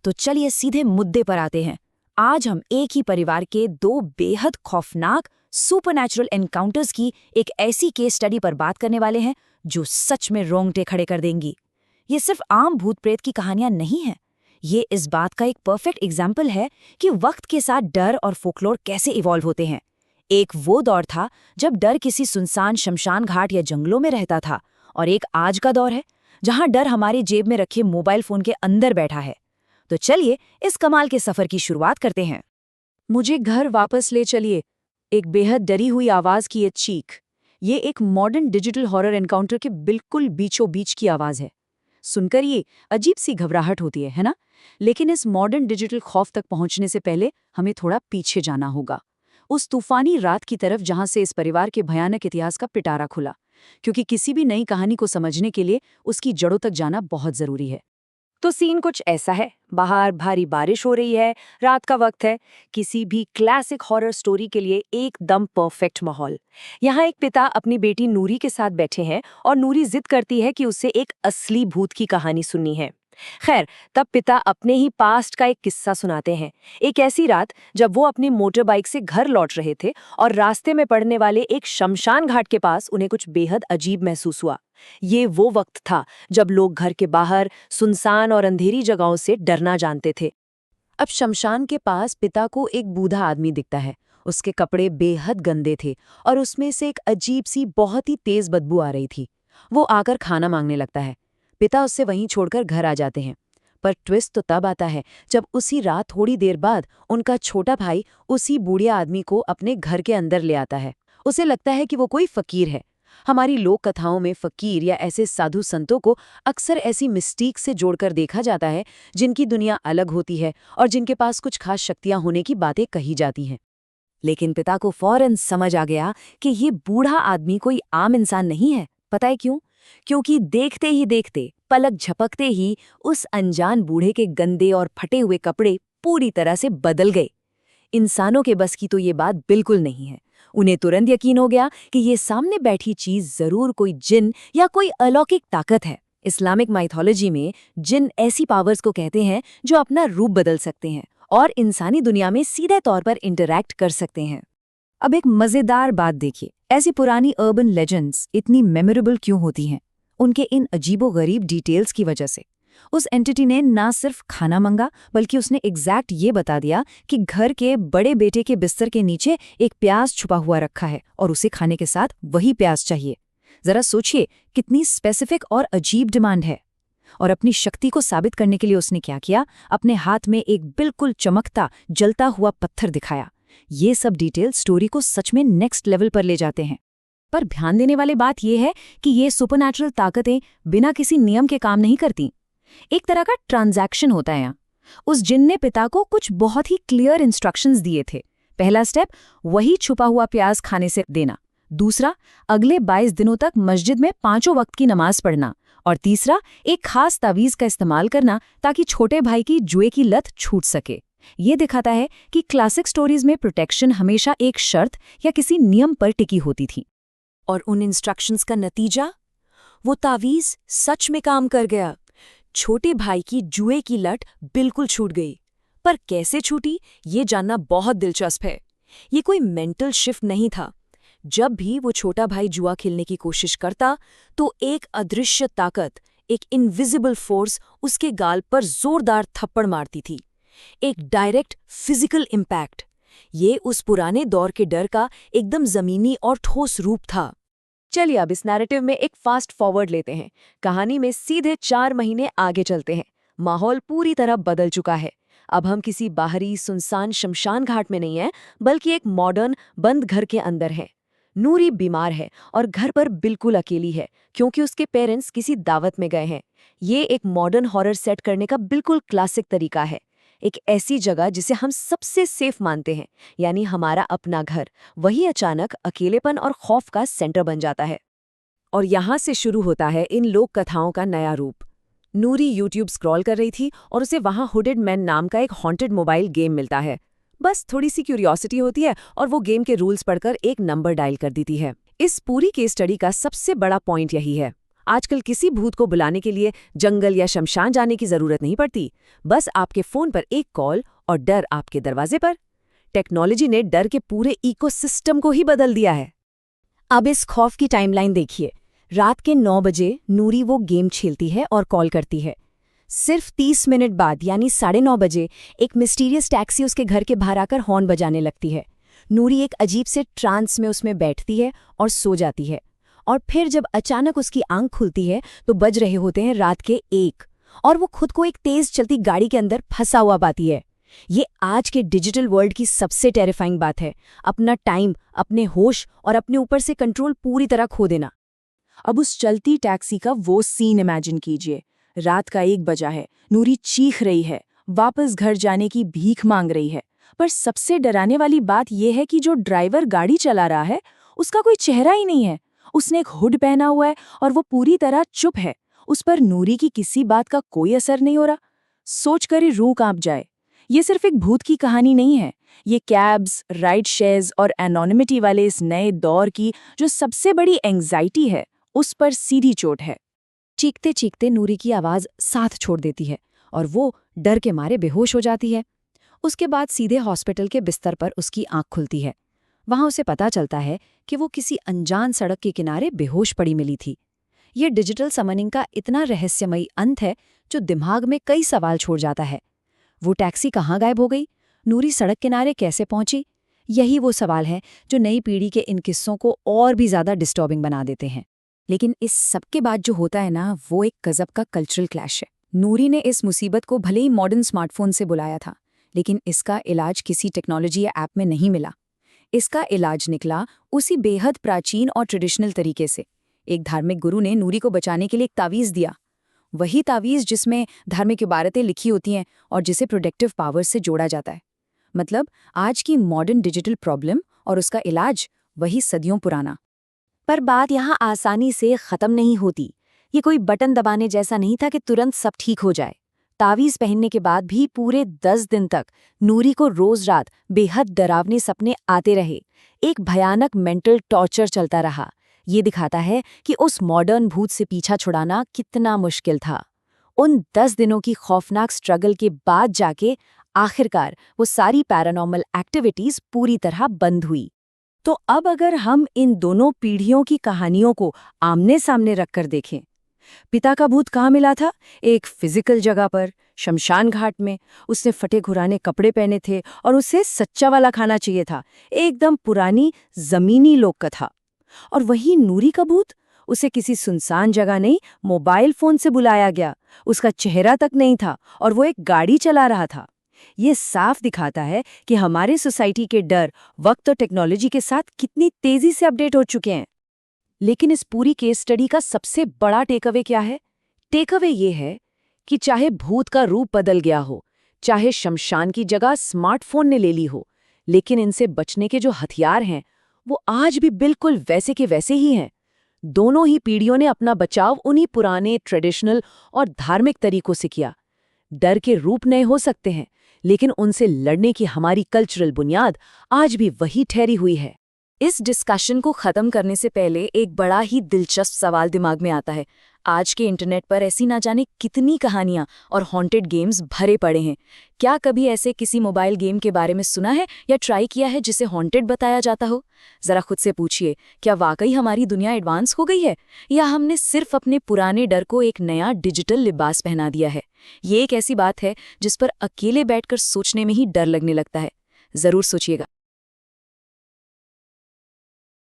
तो चलिए सीधे मुद्दे पर आते हैं। आज हम एक ही परिवार के दो बेहद खौफनाक सुपरनैचुरल एनकाउंटर्स की एक ऐसी केस स्टडी पर बात करने वाले हैं जो सच में रोंगटे खड़े कर देंगी। ये सिर्फ आम भूत प्रेत की कहानियां नहीं हैं। ये इस बात का एक परफेक्ट एग्जाम्पल है कि वक्त के साथ डर और फोकलोर कैसे इवॉल्व होते हैं। एक वो दौर था जब डर किसी सुनसान शमशान घाट या जंगलों में रहता था, और एक आज का दौर है जहां डर हमारे जेब में रखे मोबाइल फोन के अंदर बैठा है। तो चलिए इस कमाल के सफर की शुरुआत करते हैं। मुझे घर वापस ले चलिए, एक बेहद डरी हुई आवाज की ये चीख। ये एक मॉडर्न डिजिटल हॉरर एनकाउंटर के बिल्कुल बीचों बीच की आवाज है। सुनकर ये अजीब सी घबराहट होती है ना? लेकिन इस मॉडर्न डिजिटल खौफ तक पहुंचने से पहले हमें थोड़ा पीछे जाना होगा, उस तूफानी रात की तरफ जहां से इस परिवार के भयानक इतिहास का पिटारा खुला। क्योंकि किसी भी नई कहानी को समझने के लिए उसकी जड़ों तक जाना बहुत जरूरी है। तो सीन कुछ ऐसा है। बाहर भारी बारिश हो रही है, रात का वक्त है, किसी भी क्लासिक हॉरर स्टोरी के लिए एकदम परफेक्ट माहौल। यहाँ एक पिता अपनी बेटी नूरी के साथ बैठे हैं और नूरी जिद करती है कि उसे एक असली भूत की कहानी सुननी है। खैर, तब पिता अपने ही पास्ट का एक किस्सा सुनाते हैं। एक ऐसी रात जब वो अपनी मोटर बाइक से घर लौट रहे थे और रास्ते में पड़ने वाले एक शमशान घाट के पास उन्हें कुछ बेहद अजीब महसूस हुआ। ये वो वक्त था जब लोग घर के बाहर सुनसान और अंधेरी जगहों से डरना जानते थे। अब शमशान के पास पिता को एक बूढ़ा आदमी दिखता है। उसके कपड़े बेहद गंदे थे और उसमें से एक अजीब सी बहुत ही तेज बदबू आ रही थी। वो आकर खाना मांगने लगता है। पिता उससे वहीं छोड़कर घर आ जाते हैं। पर ट्विस्ट तो तब आता है जब उसी रात थोड़ी देर बाद उनका छोटा भाई उसी बूढ़े आदमी को अपने घर के अंदर ले आता है। उसे लगता है कि वो कोई फकीर है। हमारी लोक कथाओं में फकीर या ऐसे साधु संतों को अक्सर ऐसी मिस्टीक से जोड़कर देखा जाता है जिनकी दुनिया अलग होती है और जिनके पास कुछ खास शक्तियां होने की बातें कही जाती हैं। लेकिन पिता को फौरन समझ आ गया कि ये बूढ़ा आदमी कोई आम इंसान नहीं है। पता है क्यों? क्योंकि देखते ही देखते, पलक झपकते ही उस अनजान बूढ़े के गंदे और फटे हुए कपड़े पूरी तरह से बदल गए। इंसानों के बस की तो ये बात बिल्कुल नहीं है। उन्हें तुरंत यकीन हो गया कि ये सामने बैठी चीज जरूर कोई जिन या कोई अलौकिक ताकत है। इस्लामिक माइथोलॉजी में जिन ऐसी पावर्स को कहते हैं जो अपना रूप बदल सकते हैं और इंसानी दुनिया में सीधे तौर पर इंटरैक्ट कर सकते हैं। अब एक मजेदार बात देखिए, ऐसी पुरानी अर्बन लेजेंड्स इतनी मेमोरेबल क्यों होती हैं? उनके इन अजीबोगरीब डिटेल्स की वजह से। उस एंटिटी ने ना सिर्फ खाना मंगा, बल्कि उसने एग्जैक्ट ये बता दिया कि घर के बड़े बेटे के बिस्तर के नीचे एक प्याज छुपा हुआ रखा है और उसे खाने के साथ वही प्याज चाहिए। जरा सोचिए कितनी स्पेसिफिक और अजीब डिमांड है। और अपनी शक्ति को साबित करने के लिए उसने क्या किया? अपने हाथ में एक बिल्कुल चमकता जलता हुआ पत्थर दिखाया। ये सब डिटेल स्टोरी को सच में नेक्स्ट लेवल पर ले जाते हैं। पर ध्यान देने वाली बात यह है कि ये सुपरनैचुरल ताकतें बिना किसी नियम के काम नहीं करती। एक तरह का ट्रांजैक्शन होता है यहाँ। उस जिन ने पिता को कुछ बहुत ही क्लियर इंस्ट्रक्शंस दिए थे। पहला स्टेप, वही छुपा हुआ प्याज खाने से देना। दूसरा, अगले 22 दिनों तक मस्जिद में 5 वक्त की नमाज पढ़ना। और तीसरा, एक खास तावीज का इस्तेमाल करना ताकि छोटे भाई की जुए की लत छूट सके। ये दिखाता है कि क्लासिक स्टोरीज में प्रोटेक्शन हमेशा एक शर्त या किसी नियम पर टिकी होती थी। और उन इंस्ट्रक्शंस का नतीजा, वो तावीज सच में काम कर गया। छोटे भाई की जुए की लत बिल्कुल छूट गई। पर कैसे छूटी, ये जानना बहुत दिलचस्प है। ये कोई मेंटल शिफ्ट नहीं था। जब भी वो छोटा भाई जुआ खेलने की कोशिश करता तो एक अदृश्य ताकत, एक इनविजिबल फोर्स उसके गाल पर जोरदार थप्पड़ मारती थी। एक डायरेक्ट फिजिकल इम्पैक्ट। ये उस पुराने दौर के डर का एकदम जमीनी और ठोस रूप था। चलिए अब इस नैरेटिव में एक फास्ट फॉरवर्ड लेते हैं। कहानी में सीधे 4 महीने आगे चलते हैं। माहौल पूरी तरह बदल चुका है। अब हम किसी बाहरी सुनसान शमशान घाट में नहीं हैं, बल्कि एक मॉडर्न बंद घर के अंदर हैं। नूरी बीमार है और घर पर बिल्कुल अकेली है क्योंकि उसके पेरेंट्स किसी दावत में गए हैं। ये एक मॉडर्न हॉरर सेट करने का बिल्कुल क्लासिक तरीका है। एक ऐसी जगह जिसे हम सबसे सेफ मानते हैं, यानी हमारा अपना घर, वही अचानक अकेलेपन और खौफ का सेंटर बन जाता है। और यहाँ से शुरू होता है इन लोक कथाओं का नया रूप। नूरी यूट्यूब स्क्रॉल कर रही थी और उसे वहाँ हुडेड मैन नाम का एक हॉन्टेड मोबाइल गेम मिलता है। बस थोड़ी सी क्यूरियोसिटी होती है और वो गेम के रूल्स पढ़कर एक नंबर डायल कर देती है। इस पूरी केस स्टडी का सबसे बड़ा पॉइंट यही है। आजकल किसी भूत को बुलाने के लिए जंगल या शमशान जाने की जरूरत नहीं पड़ती। बस आपके फोन पर एक कॉल और डर आपके दरवाजे पर। टेक्नोलॉजी ने डर के पूरे इकोसिस्टम को ही बदल दिया है। अब इस खौफ की टाइमलाइन देखिए। रात के 9 बजे नूरी वो गेम खेलती है और कॉल करती है। सिर्फ 30 मिनट बाद यानी 9:30 बजे एक मिस्टीरियस टैक्सी उसके घर के बाहर आकर हॉर्न बजाने लगती है। नूरी एक अजीब से ट्रांस में उसमें बैठती है और सो जाती है। और फिर जब अचानक उसकी आंख खुलती है तो बज रहे होते हैं रात के 1 और वो खुद को एक तेज चलती गाड़ी के अंदर फंसा हुआ पाती है। ये आज के डिजिटल वर्ल्ड की सबसे टेरिफाइंग बात है, अपना टाइम, अपने होश और अपने ऊपर से कंट्रोल पूरी तरह खो देना। अब उस चलती टैक्सी का वो सीन इमेजिन कीजिए। रात का 1 बजा है, नूरी चीख रही है, वापस घर जाने की भीख मांग रही है। पर सबसे डराने वाली बात यह है कि जो ड्राइवर गाड़ी चला रहा है उसका कोई चेहरा ही नहीं है। उसने एक हुड पहना हुआ है और वो पूरी तरह चुप है। उस पर नूरी की किसी बात का कोई असर नहीं हो रहा। सोचकर ही रूह कांप जाए। ये सिर्फ एक भूत की कहानी नहीं है, ये कैब्स, राइड शेयर्स और एनोनिमिटी वाले इस नए दौर की जो सबसे बड़ी एंग्जाइटी है, उस पर सीधी चोट है। चीखते चीखते नूरी की आवाज साथ छोड़ देती है और वो डर के मारे बेहोश हो जाती है। उसके बाद सीधे हॉस्पिटल के बिस्तर पर उसकी आंख खुलती है। वहां उसे पता चलता है कि वो किसी अनजान सड़क के किनारे बेहोश पड़ी मिली थी। ये डिजिटल समनिंग का इतना रहस्यमयी अंत है जो दिमाग में कई सवाल छोड़ जाता है। वो टैक्सी कहाँ गायब हो गई? नूरी सड़क किनारे कैसे पहुंची? यही वो सवाल है जो नई पीढ़ी के इन किस्सों को और भी ज्यादा डिस्टर्बिंग बना देते हैं। लेकिन इस सब के बाद जो होता है ना, वो एक गजब का कल्चरल क्लैश है। नूरी ने इस मुसीबत को भले ही मॉडर्न स्मार्टफोन से बुलाया था, लेकिन इसका इलाज किसी टेक्नोलॉजी या ऐप में नहीं मिला। इसका इलाज निकला उसी बेहद प्राचीन और ट्रेडिशनल तरीके से। एक धार्मिक गुरु ने नूरी को बचाने के लिए एक तावीज़ दिया। वही तावीज़ जिसमें धार्मिक इबारतें लिखी होती हैं और जिसे प्रोटेक्टिव पावर से जोड़ा जाता है। मतलब आज की मॉडर्न डिजिटल प्रॉब्लम और उसका इलाज वही सदियों पुराना। पर बात यहाँ आसानी से ख़त्म नहीं होती। ये कोई बटन दबाने जैसा नहीं था कि तुरंत सब ठीक हो जाए। तावीज़ पहनने के बाद भी पूरे 10 दिन तक नूरी को रोज रात बेहद डरावने सपने आते रहे। एक भयानक मेंटल टॉर्चर चलता रहा। ये दिखाता है कि उस मॉडर्न भूत से पीछा छुड़ाना कितना मुश्किल था। उन 10 दिनों की खौफनाक स्ट्रगल के बाद जाके आखिरकार वो सारी पैरानॉर्मल एक्टिविटीज़ पूरी तरह बंद हुई। तो अब अगर हम इन दोनों पीढ़ियों की कहानियों को आमने सामने रखकर देखें, पिता का भूत कहाँ मिला था? एक फिजिकल जगह पर, शमशान घाट में। उसने फटे घुराने कपड़े पहने थे और उसे सच्चा वाला खाना चाहिए था, एकदम पुरानी जमीनी लोक कथा। और वहीं नूरी का भूत, उसे किसी सुनसान जगह नहीं, मोबाइल फोन से बुलाया गया। उसका चेहरा तक नहीं था और वो एक गाड़ी चला रहा था। ये साफ दिखाता है कि हमारे सोसाइटी के डर वक्त और टेक्नोलॉजी के साथ कितनी तेजी से अपडेट हो चुके हैं। लेकिन इस पूरी केस स्टडी का सबसे बड़ा टेकअवे क्या है? टेकअवे ये है कि चाहे भूत का रूप बदल गया हो, चाहे शमशान की जगह स्मार्टफोन ने ले ली हो, लेकिन इनसे बचने के जो हथियार हैं वो आज भी बिल्कुल वैसे के वैसे ही हैं। दोनों ही पीढ़ियों ने अपना बचाव उन्हीं पुराने ट्रेडिशनल और धार्मिक तरीकों से किया। डर के रूप नए हो सकते हैं, लेकिन उनसे लड़ने की हमारी कल्चरल बुनियाद आज भी वही ठहरी हुई है। इस डिस्कशन को ख़त्म करने से पहले एक बड़ा ही दिलचस्प सवाल दिमाग में आता है। आज के इंटरनेट पर ऐसी ना जाने कितनी कहानियां और हॉन्टेड गेम्स भरे पड़े हैं। क्या कभी ऐसे किसी मोबाइल गेम के बारे में सुना है या ट्राई किया है जिसे हॉन्टेड बताया जाता हो? ज़रा खुद से पूछिए, क्या वाकई हमारी दुनिया एडवांस हो गई है या हमने सिर्फ अपने पुराने डर को एक नया डिजिटल लिबास पहना दिया है? ये एक ऐसी बात है जिस पर अकेले बैठकर सोचने में ही डर लगने लगता है। ज़रूर सोचिएगा।